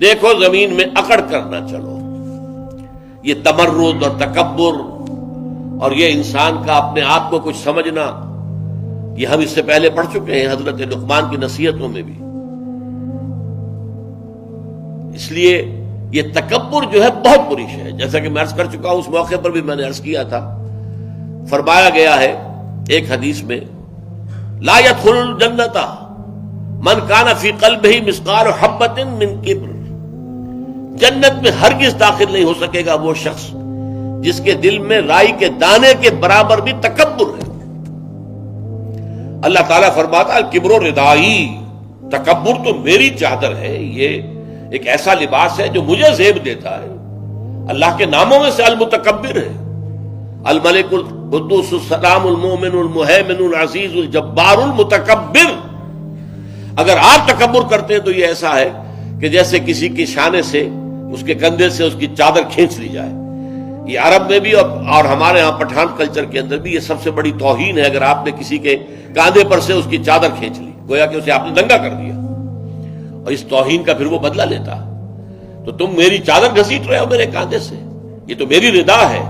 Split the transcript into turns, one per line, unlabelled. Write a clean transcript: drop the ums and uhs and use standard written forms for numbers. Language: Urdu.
دیکھو زمین میں اکڑ کر نہ چلو. یہ تمرد اور تکبر اور یہ انسان کا اپنے آپ کو کچھ سمجھنا، یہ ہم اس سے پہلے پڑھ چکے ہیں حضرت لقمان کی نصیحتوں میں بھی. اس لیے یہ تکبر جو ہے بہت بری شے ہے. جیسا کہ میں عرض کر چکا ہوں، اس موقع پر بھی میں نے عرض کیا تھا، فرمایا گیا ہے ایک حدیث میں، لا يدخل الجنۃ من کان فی قلبہ مثقال حبۃ من کبر. جنت میں ہرگز داخل نہیں ہو سکے گا وہ شخص جس کے دل میں رائی کے دانے کے برابر بھی تکبر ہے. اللہ تعالیٰ فرماتا الکبر ردائی، تکبر تو میری چادر ہے، یہ ایک ایسا لباس ہے جو مجھے زیب دیتا ہے. اللہ کے ناموں میں سے المتکبر ہے، الملک القدوس السلام المؤمن المہیمن العزیز الجبار المتکبر. اگر آپ تکبر کرتے ہیں تو یہ ایسا ہے کہ جیسے کسی کی شانے سے، اس کے کندھے سے اس کی چادر کھینچ لی جائے. یہ عرب میں بھی اور ہمارے ہاں پٹھان کلچر کے اندر بھی یہ سب سے بڑی توہین ہے اگر آپ نے کسی کے کاندھے پر سے اس کی چادر کھینچ لی، گویا کہ اسے آپ نے ننگا کر دیا، اور اس توہین کا پھر وہ بدلہ لیتا. تو تم میری چادر گھسیٹ رہے ہو میرے کاندھے سے، یہ تو میری ردا ہے.